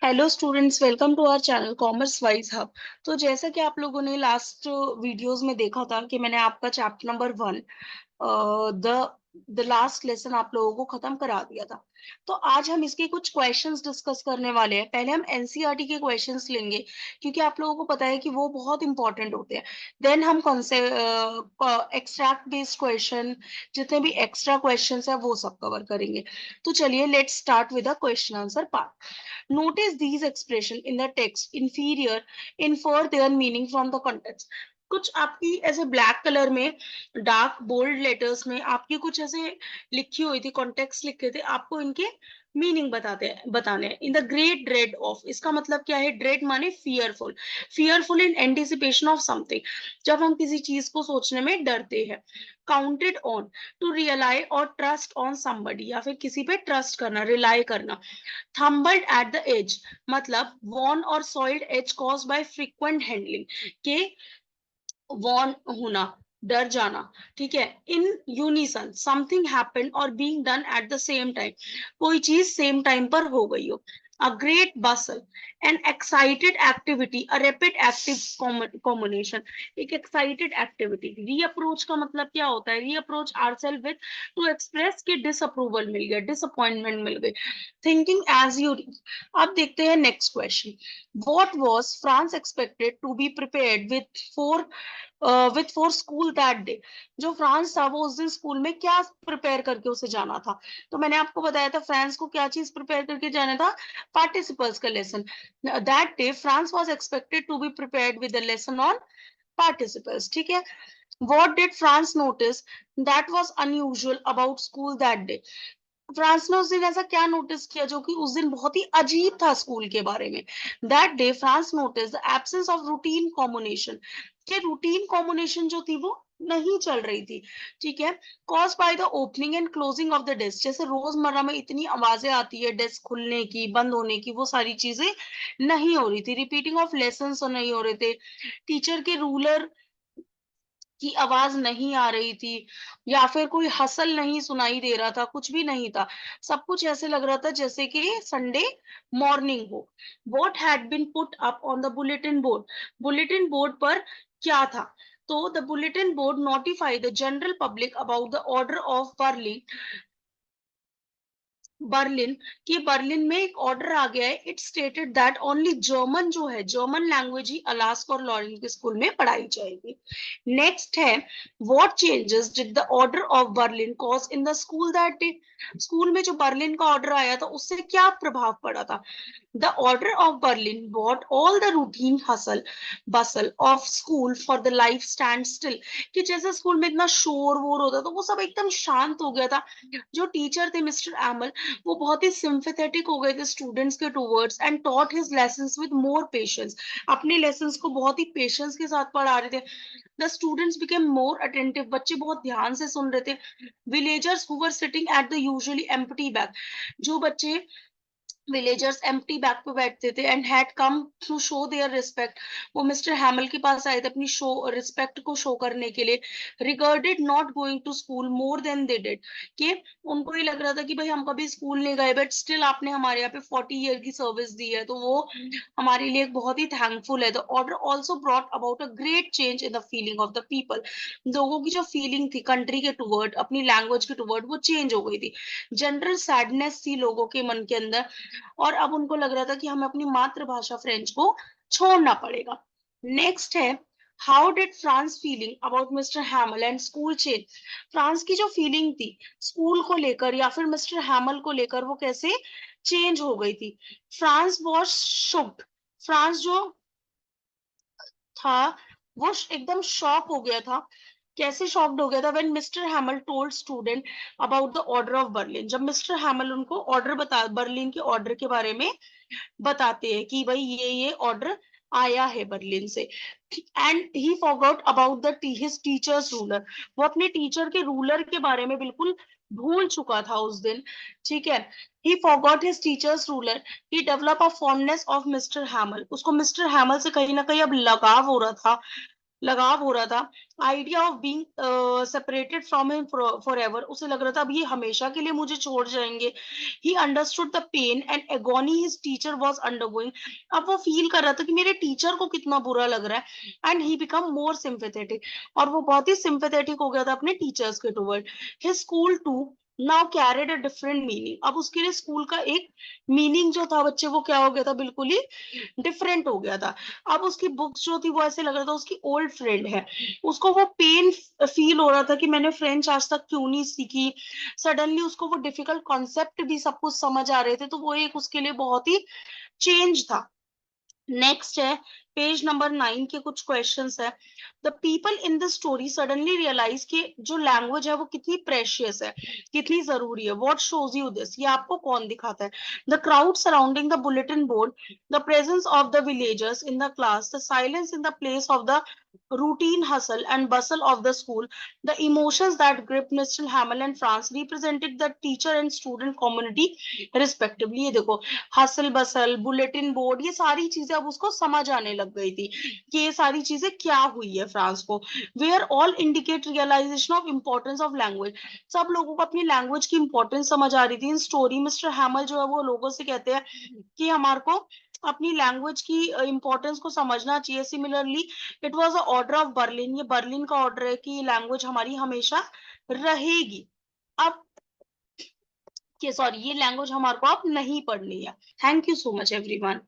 Hello students, welcome to our channel Commerce Wise Hub. तो जैसा कि आप लोगों ने लास्ट वीडियोस में देखा था कि मैंने आपका chapter number 1 the the last lesson आप लोगों को खत्म करा दिया था। तो आज हम इसके कुछ क्वेश्चंस डिस्कस करने वाले हैं। पहले हम एनसीईआरटी के क्वेश्चंस लेंगे क्योंकि आप लोगों को पता है कि वो बहुत इंपॉर्टेंट होते हैं। देन हम एक्सट्रैक्ट बेस्ड क्वेश्चन, जितने भी एक्स्ट्रा क्वेश्चंस है वो सब कवर करेंगे। तो चलिए let's start with the question answer part. Notice these expression in the text inferior infer their meaning from the context. कुछ आपकी ऐसे ब्लैक कलर में डार्क बोल्ड लेटर्स में आपकी कुछ ऐसे लिखी हुई थी, कॉन्टेक्स्ट लिखे थे, आपको इनके मीनिंग बताने हैं। In the great dread of, इसका मतलब क्या है? ड्रेड माने fearful, fearful in anticipation of something, जब हम किसी चीज को सोचने में डरते हैं। काउंटेड ऑन, टू रियलाई और ट्रस्ट ऑन समबडी, या फिर किसी पे ट्रस्ट करना, रिलाई करना। थम्बल्ड एट द एज मतलब वॉन और soiled edge caused by frequent handling, के वॉन होना, डर जाना। ठीक है। In unison, something happen or being done at the same time, कोई चीज सेम टाइम पर हो गई हो। A great bustle, an excited activity, a rapid active combination, एक एक्साइटेड एक्टिविटी। रीअप्रोच का मतलब क्या होता है? Reproach ourselves with, to express कि डिसअप्रूवल मिल गया, डिसअपॉइंटमेंट मिल गई। Thinking as you. अब देखते हैं next question. What was Franz expected to be prepared with for school that day? जो फ्रांस था वो उस दिन स्कूल में क्या प्रिपेयर करके उसे जाना था? तो मैंने आपको बताया था फ्रांस को क्या चीज प्रिपेयर करके जाना था? पार्टिसिपल्स का lesson. That day Franz was expected to be prepared with the lesson on participles. ठीक है। What did France notice that was unusual about school that day? France ने उस दिन ऐसा क्या नोटिस किया जो कि उस दिन बहुत ही अजीब था स्कूल के बारे में? That day France notice the absence of routine combination, कि रूटीन कॉम्बिनेशन जो थी वो नहीं चल रही थी। ठीक है। Cause by the opening and closing of the desk, जैसे रोजमर्रा में इतनी आवाजें आती है डेस्क खुलने की, बंद होने की, वो सारी चीजें नहीं हो रही थी। रिपीटिंग ऑफ लेसन नहीं हो रहे थे। टीचर के रूलर की आवाज नहीं आ रही थी, या फिर कोई हसल नहीं सुनाई दे रहा था, कुछ भी नहीं था। सब कुछ ऐसे लग रहा था जैसे कि संडे मॉर्निंग हो। What had been put up on the bulletin board, bulletin board पर क्या था? तो the bulletin board notified the general public about the order of Berlin, Berlin, कि बर्लिन में एक ऑर्डर आ गया है। It stated that only German, जो है जर्मन लैंग्वेज ही अलास्का और लॉरेंस के स्कूल में पढ़ाई जाएगी। नेक्स्ट है, what changes did the order of Berlin cause in the school that day? School में जो बर्लिन का ऑर्डर आया था उससे क्या प्रभाव पड़ा था? The order of Berlin brought all the routine hustle bustle of school for the life stand still, कि जैसे स्कूल में इतना शोर वोर होता तो वो सब एकदम शांत हो गया था। जो टीचर थे मिस्टर एमल, वो बहुत ही सिंपैथेटिक हो गए थे स्टूडेंट्स के towards and taught his lessons with more patience, अपने लेसन्स को बहुत ही पेशेंस के साथ पढ़ा रहे थे। The students became more attentive, बच्चे बहुत ध्यान से सुन रहे थे। Villagers who were sitting at the usually empty bag, जो बच्चे विलेजर्स एम्प्टी बैग पे बैठते थे and had come to show their respect, वो मिस्टर हैमल के पास आए थे अपनी शो रिस्पेक्ट को शो करने के लिए। Regarded not going to school more than they did, कि उनको ये लग रहा था कि भाई हम कभी स्कूल नहीं गए, बट स्टिल आपने हमारे यहाँ पे 40 ईयर की सर्विस दी है, तो वो हमारे लिए बहुत ही थैंकफुल है। The order also brought about a great change in the feeling of the people, लोगों की जो फीलिंग थी कंट्री के टुवर्ड, अपनी लैंग्वेज के टुवर्ड, वो चेंज हो गई थी। जनरल सैडनेस थी लोगों के मन के अंदर, और अब उनको लग रहा था कि हमें अपनी मातृभाषा फ्रेंच को छोड़ना पड़ेगा। नेक्स्ट है, how did France feeling about mister हैमल and school change? France की जो फीलिंग थी स्कूल को लेकर या फिर मिस्टर हैमल को लेकर, वो कैसे चेंज हो गई थी? फ्रांस वॉज शुक्ड, फ्रांस जो था वो एकदम शॉक हो गया था। कैसे शॉक्ड हो गया था? When mister हैमल told student about the order of Berlin, जब मिस्टर हैमल उनको ऑर्डर बता, बर्लिन के ऑर्डर के बारे में बताते हैं कि भाई ये ऑर्डर आया है बर्लिन से। And he forgot about the his teachers ruler, वो अपने टीचर के रूलर के बारे में बिल्कुल भूल चुका था उस दिन। ठीक है। ही forgot his teachers ruler, he develop a fondness of mister हैमल, उसको मिस्टर हैमल से कहीं ना कहीं अब लगाव हो रहा था। लगाव हो रहा था, idea of being separated from him for ever, उसे लग रहा था अब ये हमेशा के लिए मुझे छोड़ जाएंगे। He understood the pain and agony his teacher was undergoing, अब वो फील कर रहा था कि मेरे टीचर को कितना बुरा लग रहा है। And he become more sympathetic, और वो बहुत ही सिंपैथेटिक हो गया था अपने टीचर्स के toward. His school too now carried a different meaning, अब उसके लिए स्कूल का एक मीनिंग जो था बच्चे, वो क्या हो गया था, बिल्कुल ही डिफरेंट हो गया था। अब उसकी बुक्स जो थी वो ऐसे लग रहा था उसकी ओल्ड फ्रेंड है, उसको वो पेन फील हो रहा था कि मैंने फ्रेंच आज तक क्यों नहीं सीखी। सडनली उसको वो डिफिकल्ट कॉन्सेप्ट भी सब कुछ समझ आ रहे थे, तो वो एक उसके लिए बहुत ही चेंज था। नेक्स्ट है पेज नंबर 9 के कुछ क्वेश्चंस है। The people in the story suddenly realise कि जो लैंग्वेज है वो कितनी प्रेशियस है, कितनी जरूरी है। व्हाट शोज यू दिस, ये आपको कौन दिखाता है? The crowd surrounding the bulletin board, the presence of the villagers in the class, the silence in the place of the routine hustle and bustle of the school, the emotions that gripped Mr. Hamel and France represented the teacher and student community respectively। ये देखो, hustle bustle, bulletin board, ये सारी चीजें अब उसको समझ आने लग गई थी कि ये सारी चीजें क्या हुई है फ्रांस को। Where all indicate realisation of importance of language, सब लोगों को अपनी लैंग्वेज की इंपॉर्टेंस समझ आ रही थी। इन स्टोरी मिस्टर हैमल जो है वो लोगों से कहते हैं कि हमारे को अपनी लैंग्वेज की इंपॉर्टेंस को समझना चाहिए। Similarly it was a order of Berlin, ये बर्लिन का ऑर्डर है कि लैंग्वेज हमारी हमेशा रहेगी। अब कि सॉरी, ये लैंग्वेज हमारे को अब नहीं पढ़नी है। Thank you so much everyone.